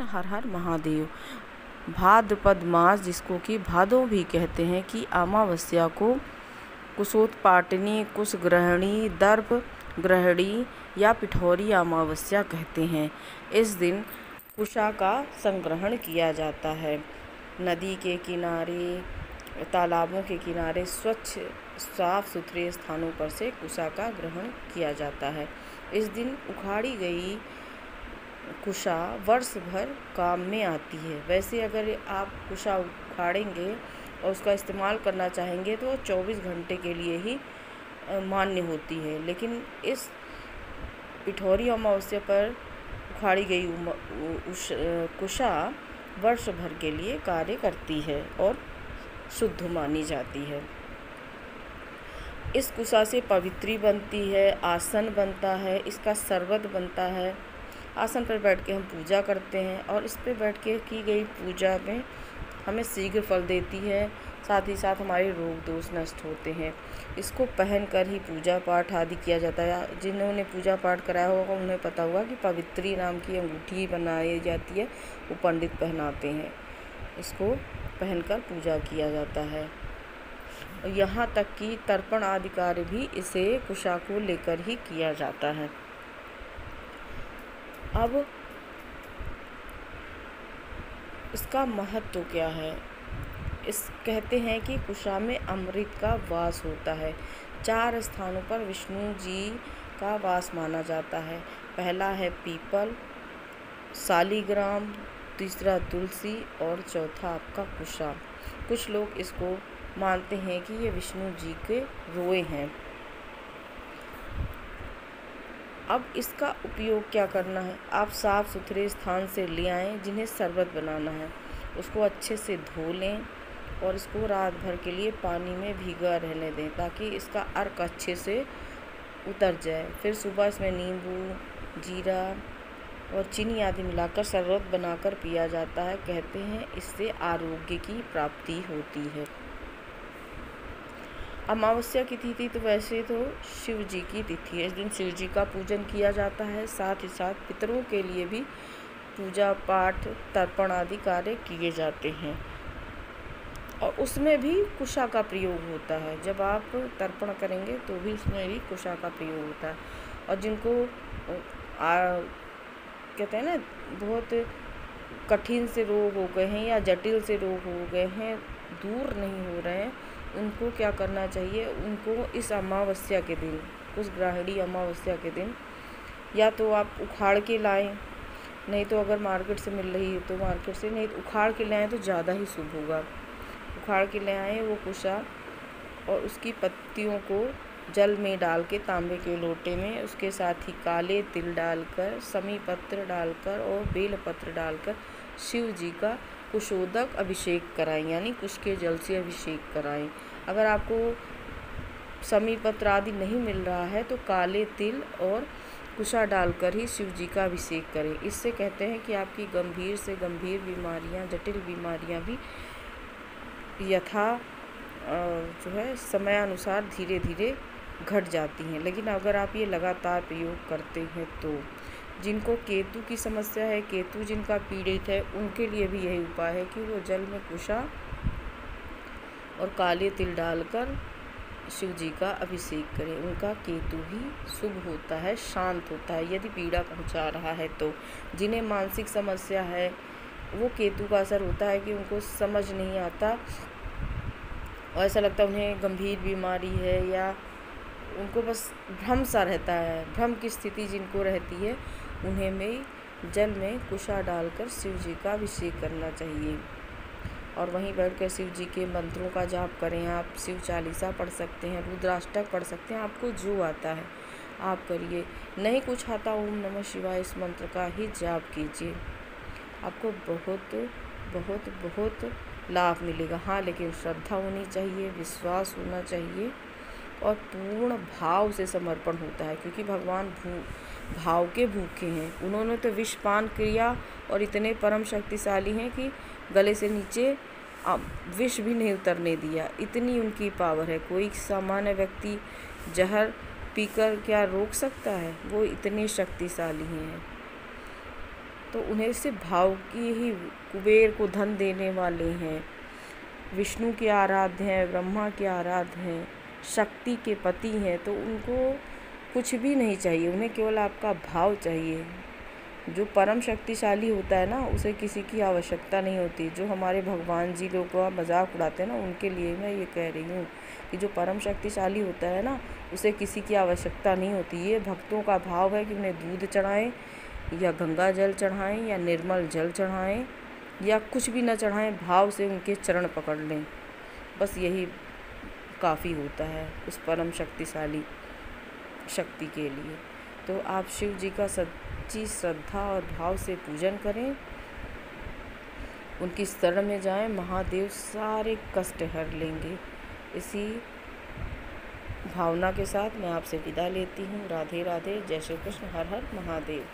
कृष्ण हर हर महादेव। भाद्रपद मास, जिसको कि भादो भी कहते हैं, की अमावस्या को कुशोत्पाटिनी, कुशग्रहणी, दर्भ ग्रहणी या पिठौरी अमावस्या कहते हैं। इस दिन कुशा का संग्रहण किया जाता है। नदी के किनारे, तालाबों के किनारे स्वच्छ साफ सुथरे स्थानों पर से कुशा का ग्रहण किया जाता है। इस दिन उखाड़ी गई कुशा वर्ष भर काम में आती है। वैसे अगर आप कुशा उखाड़ेंगे और उसका इस्तेमाल करना चाहेंगे तो 24 घंटे के लिए ही मान्य होती है, लेकिन इस पिठौरी अमावस्या पर उखाड़ी गई कुशा वर्ष भर के लिए कार्य करती है और शुद्ध मानी जाती है। इस कुशा से पवित्री बनती है, आसन बनता है, इसका शरबत बनता है। आसन पर बैठ के हम पूजा करते हैं और इस पर बैठ के की गई पूजा में हमें शीघ्र फल देती है, साथ ही साथ हमारे रोग दोष नष्ट होते हैं। इसको पहनकर ही पूजा पाठ आदि किया जाता है। जिन्होंने पूजा पाठ कराया होगा उन्हें पता होगा कि पवित्री नाम की अंगूठी बनाई जाती है, वो पंडित पहनाते हैं। इसको पहनकर पूजा किया जाता है। यहाँ तक कि तर्पण आदि कार्य भी इसे कुशा को लेकर ही किया जाता है। अब इसका महत्व क्या है? कहते हैं कि कुशा में अमृत का वास होता है। 4 स्थानों पर विष्णु जी का वास माना जाता है। पहला है पीपल, शालिग्राम, तीसरा तुलसी और चौथा आपका कुशा। कुछ लोग इसको मानते हैं कि ये विष्णु जी के रोए हैं। अब इसका उपयोग क्या करना है? आप साफ़ सुथरे स्थान से ले आएँ। जिन्हें शरबत बनाना है उसको अच्छे से धो लें और इसको रात भर के लिए पानी में भीगा रहने दें ताकि इसका अर्क अच्छे से उतर जाए। फिर सुबह इसमें नींबू, जीरा और चीनी आदि मिलाकर शरबत बनाकर पिया जाता है। कहते हैं इससे आरोग्य की प्राप्ति होती है। अमावस्या की तिथि तो वैसे तो शिव जी की तिथि है। इस दिन शिव जी का पूजन किया जाता है। साथ ही साथ पितरों के लिए भी पूजा पाठ, तर्पण आदि कार्य किए जाते हैं और उसमें भी कुशा का प्रयोग होता है। जब आप तर्पण करेंगे तो भी उसमें भी कुशा का प्रयोग होता है। और जिनको कहते हैं ना, बहुत कठिन से रोग हो गए हैं या जटिल से रोग हो गए हैं, दूर नहीं हो रहे हैं, उनको क्या करना चाहिए? उनको इस अमावस्या के दिन, कुशग्राहिणी अमावस्या के दिन, या तो आप उखाड़ के लाएं, नहीं तो अगर मार्केट से मिल रही है तो मार्केट से, नहीं तो उखाड़ के लाएं तो ज़्यादा ही शुभ होगा। उखाड़ के ले आएँ वो कुशा और उसकी पत्तियों को जल में डाल के तांबे के लोटे में, उसके साथ ही काले तिल डालकर, समी पत्र डालकर और बेल पत्र डालकर शिव जी का कुशोदक अभिषेक कराएं, यानी कुश के जल से अभिषेक कराएं। अगर आपको समी पत्र आदि नहीं मिल रहा है तो काले तिल और कुशा डालकर ही शिव जी का अभिषेक करें। इससे कहते हैं कि आपकी गंभीर से गंभीर बीमारियां, जटिल बीमारियां भी जो है समयानुसार धीरे धीरे घट जाती हैं। लेकिन अगर आप ये लगातार प्रयोग करते हैं तो जिनको केतु की समस्या है, केतु जिनका पीड़ित है, उनके लिए भी यही उपाय है कि वो जल में कुशा और काले तिल डालकर शिव जी का अभिषेक करें। उनका केतु भी शुभ होता है, शांत होता है यदि पीड़ा पहुंचा रहा है तो। जिन्हें मानसिक समस्या है वो केतु का असर होता है कि उनको समझ नहीं आता और ऐसा लगता है उन्हें गंभीर बीमारी है या उनको बस भ्रम सा रहता है। भ्रम की स्थिति जिनको रहती है उन्हें में जल में कुशा डालकर शिव जी का अभिषेक करना चाहिए और वहीं बैठकर शिव जी के मंत्रों का जाप करें। आप शिव चालीसा पढ़ सकते हैं, रुद्राष्टक पढ़ सकते हैं, आपको जो आता है आप करिए। नहीं कुछ आता, ओम नमः शिवाय इस मंत्र का ही जाप कीजिए, आपको बहुत बहुत बहुत लाभ मिलेगा। हाँ, लेकिन श्रद्धा होनी चाहिए, विश्वास होना चाहिए और पूर्ण भाव से समर्पण होता है, क्योंकि भगवान भाव के भूखे हैं। उन्होंने तो विष पान किया और इतने परम शक्तिशाली हैं कि गले से नीचे विष भी नहीं उतरने दिया, इतनी उनकी पावर है। कोई सामान्य व्यक्ति जहर पीकर क्या रोक सकता है? वो इतने शक्तिशाली हैं। तो उन्हें सिर्फ भाव की ही, कुबेर को धन देने वाले हैं, विष्णु के आराध्य हैं, ब्रह्मा के आराध्य हैं, शक्ति के पति हैं, तो उनको कुछ भी नहीं चाहिए, उन्हें केवल आपका भाव चाहिए। जो परम शक्तिशाली होता है ना, उसे किसी की आवश्यकता नहीं होती। जो हमारे भगवान जी लोग का मजाक उड़ाते हैं ना, उनके लिए मैं ये कह रही हूँ कि जो परम शक्तिशाली होता है ना, उसे किसी की आवश्यकता नहीं होती। ये भक्तों का भाव है कि उन्हें दूध चढ़ाएं या गंगा जल चढ़ाएं या निर्मल जल चढ़ाएं या कुछ भी न चढ़ाएं, भाव से उनके चरण पकड़ लें, बस यही काफ़ी होता है उस परम शक्तिशाली शक्ति के लिए। तो आप शिव जी का सच्ची श्रद्धा और भाव से पूजन करें, उनकी शरण में जाएं, महादेव सारे कष्ट हर लेंगे। इसी भावना के साथ मैं आपसे विदा लेती हूँ। राधे राधे, जय श्री कृष्ण, हर हर महादेव।